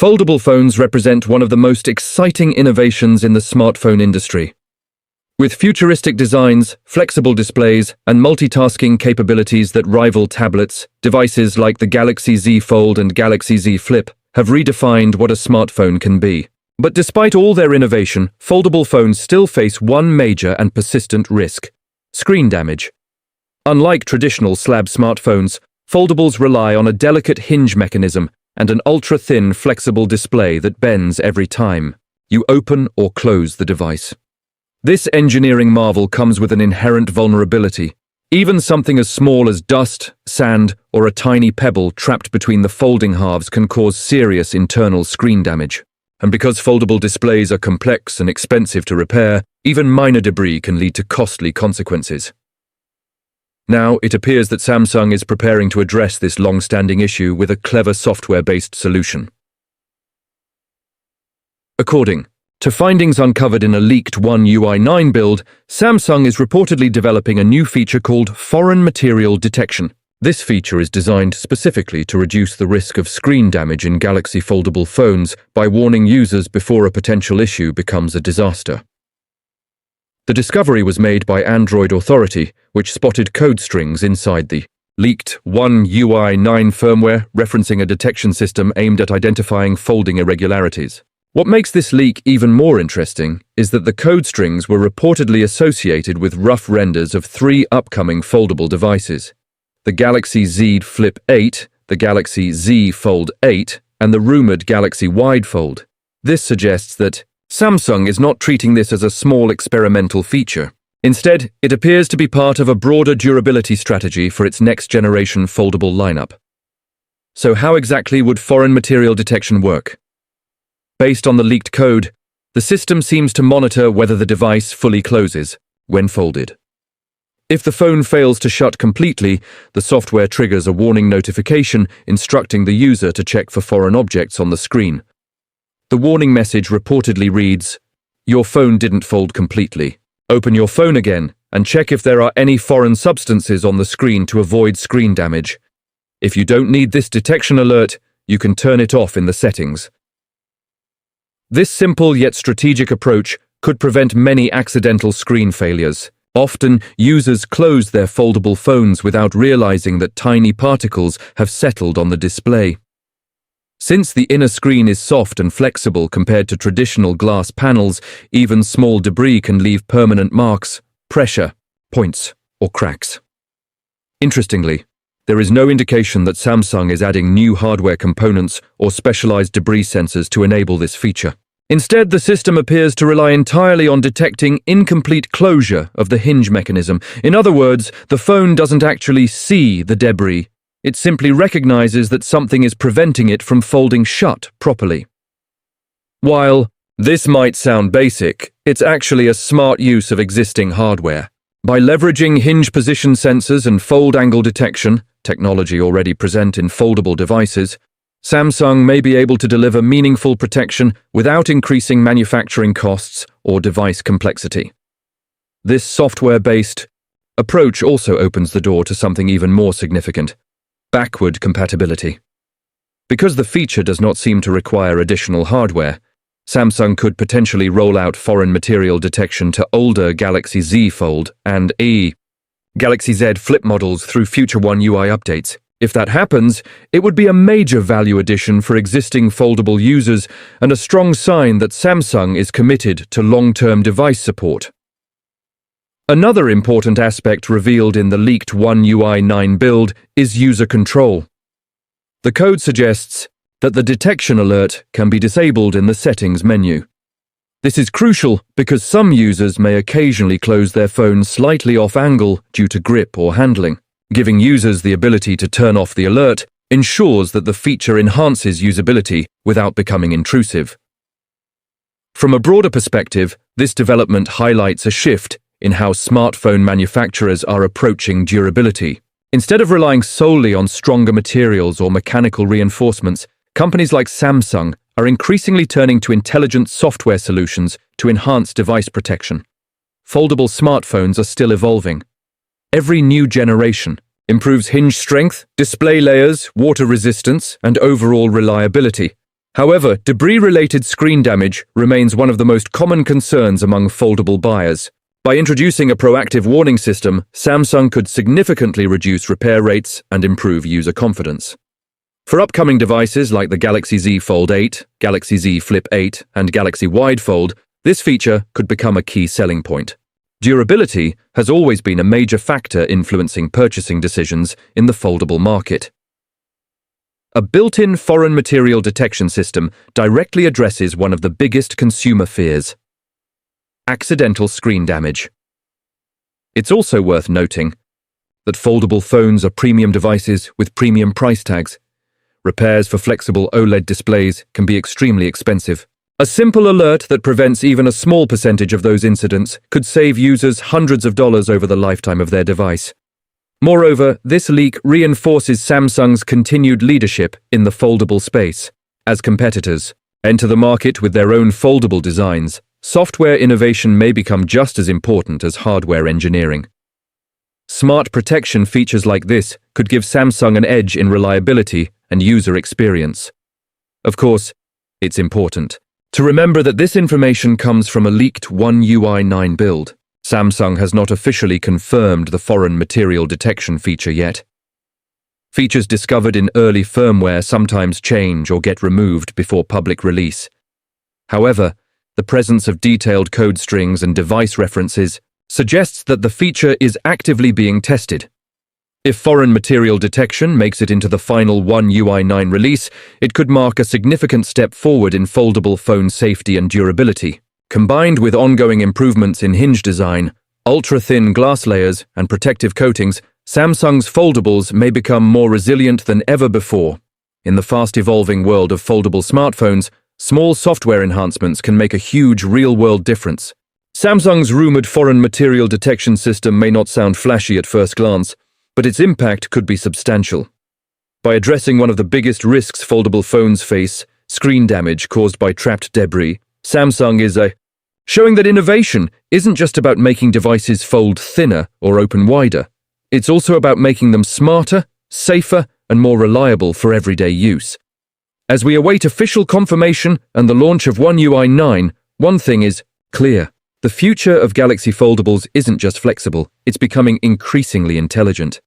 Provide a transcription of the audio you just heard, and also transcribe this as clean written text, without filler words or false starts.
Foldable phones represent one of the most exciting innovations in the smartphone industry. With futuristic designs, flexible displays, and multitasking capabilities that rival tablets, devices like the Galaxy Z Fold and Galaxy Z Flip have redefined what a smartphone can be. But despite all their innovation, foldable phones still face one major and persistent risk: screen damage. Unlike traditional slab smartphones, foldables rely on a delicate hinge mechanism and an ultra-thin, flexible display that bends every time you open or close the device. This engineering marvel comes with an inherent vulnerability. Even something as small as dust, sand, or a tiny pebble trapped between the folding halves can cause serious internal screen damage. And because foldable displays are complex and expensive to repair, even minor debris can lead to costly consequences. Now, it appears that Samsung is preparing to address this long-standing issue with a clever software-based solution. According to findings uncovered in a leaked One UI 9 build, Samsung is reportedly developing a new feature called foreign material detection. This feature is designed specifically to reduce the risk of screen damage in Galaxy foldable phones by warning users before a potential issue becomes a disaster. The discovery was made by Android Authority, which spotted code strings inside the leaked One UI 9 firmware, referencing a detection system aimed at identifying folding irregularities. What makes this leak even more interesting is that the code strings were reportedly associated with rough renders of 3 upcoming foldable devices: the Galaxy Z Flip 8, the Galaxy Z Fold 8, and the rumored Galaxy Wide Fold. This suggests that Samsung is not treating this as a small experimental feature. Instead, it appears to be part of a broader durability strategy for its next-generation foldable lineup. So how exactly would foreign material detection work? Based on the leaked code, the system seems to monitor whether the device fully closes when folded. If the phone fails to shut completely, the software triggers a warning notification instructing the user to check for foreign objects on the screen. The warning message reportedly reads, "Your phone didn't fold completely. Open your phone again and check if there are any foreign substances on the screen to avoid screen damage. If you don't need this detection alert, you can turn it off in the settings." This simple yet strategic approach could prevent many accidental screen failures. Often, users close their foldable phones without realizing that tiny particles have settled on the display. Since the inner screen is soft and flexible compared to traditional glass panels, even small debris can leave permanent marks, pressure points, or cracks. Interestingly, there is no indication that Samsung is adding new hardware components or specialized debris sensors to enable this feature. Instead, the system appears to rely entirely on detecting incomplete closure of the hinge mechanism. In other words, the phone doesn't actually see the debris. It simply recognizes that something is preventing it from folding shut properly. While this might sound basic, it's actually a smart use of existing hardware. By leveraging hinge position sensors and fold angle detection, technology already present in foldable devices, Samsung may be able to deliver meaningful protection without increasing manufacturing costs or device complexity. This software-based approach also opens the door to something even more significant: backward compatibility. Because the feature does not seem to require additional hardware, Samsung could potentially roll out foreign material detection to older Galaxy Z Fold and Galaxy Z Flip models through future One UI updates. If that happens, it would be a major value addition for existing foldable users and a strong sign that Samsung is committed to long-term device support. Another important aspect revealed in the leaked One UI 9 build is user control. The code suggests that the detection alert can be disabled in the settings menu. This is crucial because some users may occasionally close their phone slightly off angle due to grip or handling. Giving users the ability to turn off the alert ensures that the feature enhances usability without becoming intrusive. From a broader perspective, this development highlights a shift in how smartphone manufacturers are approaching durability. Instead of relying solely on stronger materials or mechanical reinforcements, companies like Samsung are increasingly turning to intelligent software solutions to enhance device protection. Foldable smartphones are still evolving. Every new generation improves hinge strength, display layers, water resistance, and overall reliability. However, debris-related screen damage remains one of the most common concerns among foldable buyers. By introducing a proactive warning system, Samsung could significantly reduce repair rates and improve user confidence. For upcoming devices like the Galaxy Z Fold 8, Galaxy Z Flip 8, and Galaxy Wide Fold, this feature could become a key selling point. Durability has always been a major factor influencing purchasing decisions in the foldable market. A built-in foreign material detection system directly addresses one of the biggest consumer fears: accidental screen damage. It's also worth noting that foldable phones are premium devices with premium price tags. Repairs for flexible OLED displays can be extremely expensive. A simple alert that prevents even a small percentage of those incidents could save users hundreds of dollars over the lifetime of their device. Moreover, this leak reinforces Samsung's continued leadership in the foldable space. As competitors enter the market with their own foldable designs, software innovation may become just as important as hardware engineering. Smart protection features like this could give Samsung an edge in reliability and user experience. Of course, it's important to remember that this information comes from a leaked One UI 9 build. Samsung has not officially confirmed the foreign material detection feature yet. Features discovered in early firmware sometimes change or get removed before public release. However, the presence of detailed code strings and device references suggests that the feature is actively being tested. If foreign material detection makes it into the final One UI 9 release, it could mark a significant step forward in foldable phone safety and durability. Combined with ongoing improvements in hinge design, ultra-thin glass layers, and protective coatings, Samsung's foldables may become more resilient than ever before. In the fast-evolving world of foldable smartphones, small software enhancements can make a huge real-world difference. Samsung's rumored foreign material detection system may not sound flashy at first glance, but its impact could be substantial. By addressing one of the biggest risks foldable phones face, screen damage caused by trapped debris, Samsung is showing that innovation isn't just about making devices fold thinner or open wider. It's also about making them smarter, safer, and more reliable for everyday use. As we await official confirmation and the launch of One UI 9, one thing is clear. The future of Galaxy Foldables isn't just flexible, it's becoming increasingly intelligent.